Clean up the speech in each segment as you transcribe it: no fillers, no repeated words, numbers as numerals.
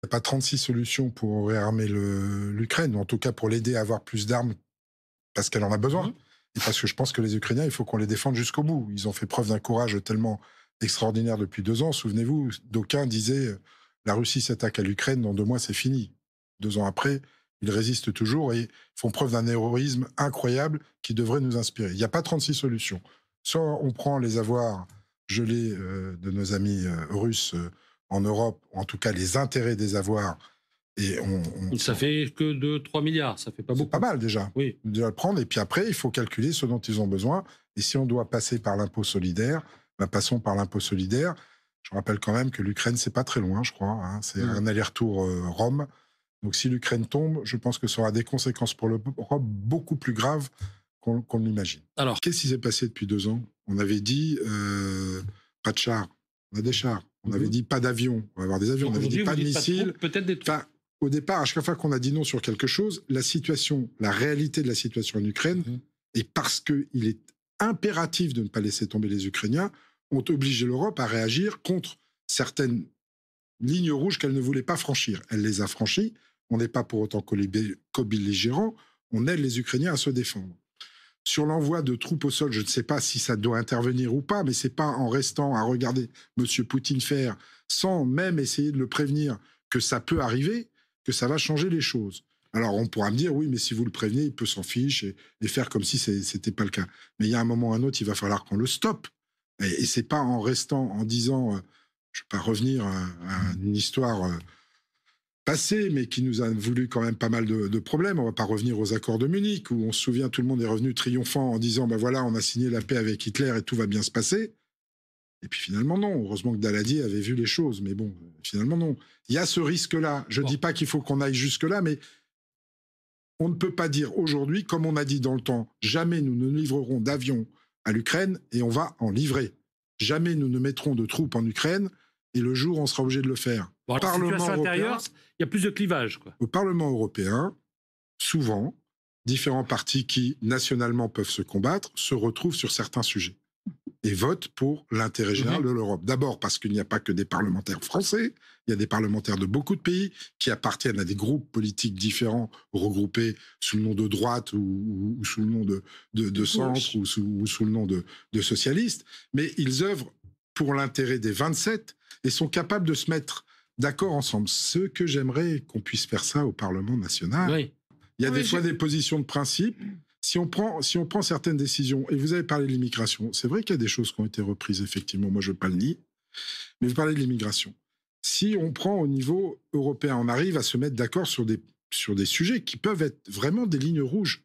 n'y a pas 36 solutions pour réarmer l'Ukraine, ou en tout cas pour l'aider à avoir plus d'armes parce qu'elle en a besoin. Et parce que je pense que les Ukrainiens, il faut qu'on les défende jusqu'au bout. Ils ont fait preuve d'un courage tellement extraordinaire depuis 2 ans. Souvenez-vous, d'aucuns disaient la Russie s'attaque à l'Ukraine, dans 2 mois c'est fini. 2 ans après, ils résistent toujours et font preuve d'un héroïsme incroyable qui devrait nous inspirer. Il n'y a pas 36 solutions. Soit on prend les avoirs gelés de nos amis russes en Europe, ou en tout cas les intérêts des avoirs, et ça fait que 2-3 milliards, ça fait pas beaucoup. C'est pas mal déjà. Oui. De le prendre, et puis après, il faut calculer ce dont ils ont besoin. Et si on doit passer par l'impôt solidaire, passons par l'impôt solidaire. Je rappelle quand même que l'Ukraine, c'est pas très loin, je crois. Hein. C'est un aller-retour Rome. Donc si l'Ukraine tombe, je pense que ça aura des conséquences pour l'Europe beaucoup plus graves qu'on l'imagine. Alors, qu'est-ce qui s'est passé depuis 2 ans? On avait dit pas de chars. On a des chars. On avait dit pas d'avions. On va avoir des avions. Donc on avait dit pas de missiles. Peut-être des trucs. Au départ, à chaque fois qu'on a dit non sur quelque chose, la réalité de la situation en Ukraine, et parce qu'il est impératif de ne pas laisser tomber les Ukrainiens, ont obligé l'Europe à réagir contre certaines lignes rouges qu'elle ne voulait pas franchir. Elle les a franchies. On n'est pas pour autant co-belligérants. On aide les Ukrainiens à se défendre. Sur l'envoi de troupes au sol, je ne sais pas si ça doit intervenir ou pas, mais c'est pas en restant à regarder M. Poutine faire, sans même essayer de le prévenir que ça peut arriver, que ça va changer les choses. Alors on pourra me dire, oui, mais si vous le prévenez, il peut s'en ficher et faire comme si c'était pas le cas. Mais il y a un moment ou un autre, il va falloir qu'on le stoppe. Et c'est pas en restant, en disant, je vais pas revenir à une histoire passée, mais qui nous a voulu quand même pas mal de problèmes. On va pas revenir aux accords de Munich, où on se souvient, tout le monde est revenu triomphant en disant, ben voilà, on a signé la paix avec Hitler et tout va bien se passer. Et puis finalement, non. Heureusement que Daladier avait vu les choses. Mais bon, finalement, non. Il y a ce risque-là. Je ne dis pas qu'il faut qu'on aille jusque-là, mais on ne peut pas dire aujourd'hui, comme on a dit dans le temps, jamais nous ne livrerons d'avions à l'Ukraine et on va en livrer. Jamais nous ne mettrons de troupes en Ukraine et le jour où on sera obligé de le faire. Bon, la situation intérieure, il y a plus de clivage, quoi. Au Parlement européen, souvent, différents partis qui, nationalement, peuvent se combattre, se retrouvent sur certains sujets et votent pour l'intérêt général de l'Europe. D'abord parce qu'il n'y a pas que des parlementaires français, il y a des parlementaires de beaucoup de pays qui appartiennent à des groupes politiques différents, regroupés sous le nom de droite ou sous le nom de centre ou sous le nom de socialistes, mais ils œuvrent pour l'intérêt des 27 et sont capables de se mettre d'accord ensemble. Ce que j'aimerais qu'on puisse faire ça au Parlement national. Oui. Il y a des fois des positions de principe. Si on prend certaines décisions, et vous avez parlé de l'immigration, c'est vrai qu'il y a des choses qui ont été reprises, effectivement, moi je ne veux pas le nier, mais vous parlez de l'immigration. Si on prend au niveau européen, on arrive à se mettre d'accord sur des sujets qui peuvent être vraiment des lignes rouges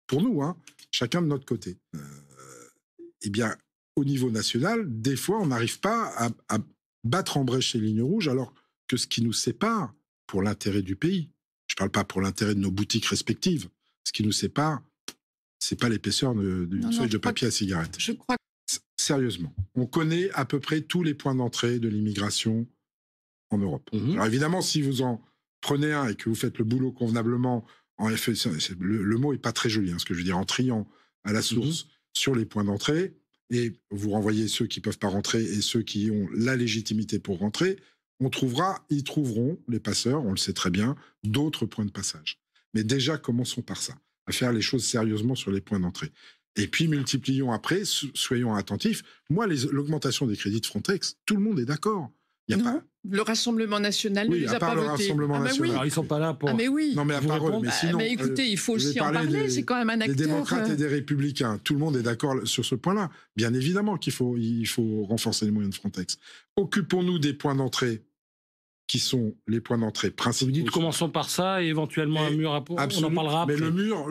pour nous, hein, chacun de notre côté. Eh bien, au niveau national, des fois, on n'arrive pas à battre en brèche ces lignes rouges, alors que ce qui nous sépare, pour l'intérêt du pays, je ne parle pas pour l'intérêt de nos boutiques respectives. Ce qui nous sépare, c'est pas l'épaisseur d'une feuille de papier à cigarette. Je crois. Sérieusement, on connaît à peu près tous les points d'entrée de l'immigration en Europe. Alors évidemment, si vous en prenez un et que vous faites le boulot convenablement, en effet, le mot est pas très joli, hein, ce que je veux dire, en triant à la source sur les points d'entrée, et vous renvoyez ceux qui peuvent pas rentrer et ceux qui ont la légitimité pour rentrer, ils trouveront, les passeurs, on le sait très bien, d'autres points de passage. Mais déjà, commençons par ça, à faire les choses sérieusement sur les points d'entrée. Et puis, multiplions après, soyons attentifs. Moi, l'augmentation des crédits de Frontex, tout le monde est d'accord. Le Rassemblement national ne les a pas votés. Rassemblement national. Oui. Alors, ils sont pas là pour. Ah mais oui. Non mais à part eux, mais sinon. Mais écoutez, il faut aussi en parler. C'est quand même un acteur. Des démocrates et des républicains, tout le monde est d'accord sur ce point-là. Bien évidemment qu'il faut renforcer les moyens de Frontex. Occupons-nous des points d'entrée qui sont les points d'entrée principaux. Vous dites commençons par ça et éventuellement un mur à absolument. On en parlera après. Mais le mur,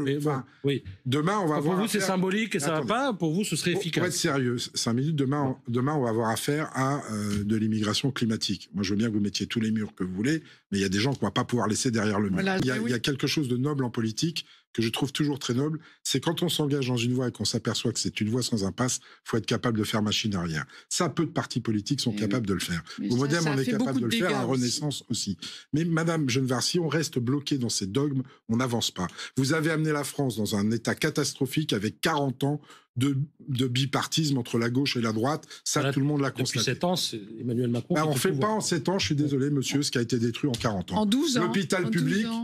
oui. Demain on va pour vous c'est symbolique et ça va pas. Pour vous ce serait efficace. Pour être sérieux, 5 minutes. Demain on va avoir affaire à de l'immigration climatique. Moi je veux bien que vous mettiez tous les murs que vous voulez, mais il y a des gens qu'on va pas pouvoir laisser derrière le mur. Voilà, il y a quelque chose de noble en politique que je trouve toujours très noble, c'est quand on s'engage dans une voie et qu'on s'aperçoit que c'est une voie sans impasse, faut être capable de faire machine arrière. Ça, peu de partis politiques sont capables de le faire. Au Modem, on est capable de le faire, à Renaissance aussi. Mais Madame Genevard, si on reste bloqué dans ces dogmes, on n'avance pas. Vous avez amené la France dans un état catastrophique avec 40 ans de bipartisme entre la gauche et la droite. Ça, tout le monde l'a constaté. Depuis 7 ans, c'est Emmanuel Macron. On ne fait pas en 7 ans, je suis désolé, monsieur, ce qui a été détruit en 40 ans. En 12 ans.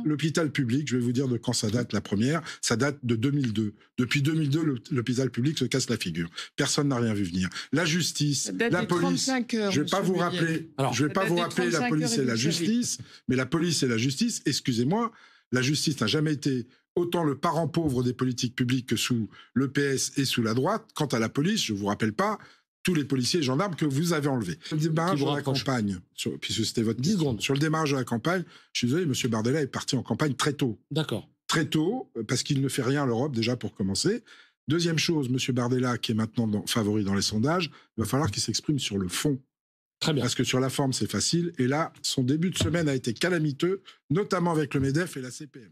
L'hôpital public, je vais vous dire de quand ça date, la première, ça date de 2002. Depuis 2002, l'hôpital public se casse la figure. Personne n'a rien vu venir. La justice, la police. Heures, je ne vais pas vous rappeler, la police et la justice, mais la police et la justice, excusez-moi, la justice n'a jamais été autant le parent pauvre des politiques publiques que sous le PS et sous la droite. Quant à la police, je ne vous rappelle pas tous les policiers et gendarmes que vous avez enlevés. Sur le démarrage de la campagne, puisque c'était votre 10 secondes. Sur le démarrage de la campagne, je suis désolé, M. Bardella est parti en campagne très tôt. D'accord. Très tôt, parce qu'il ne fait rien à l'Europe, déjà, pour commencer. Deuxième chose, M. Bardella, qui est maintenant favori dans les sondages, il va falloir qu'il s'exprime sur le fond. Très bien. Parce que sur la forme, c'est facile. Et là, son début de semaine a été calamiteux, notamment avec le MEDEF et la CPM.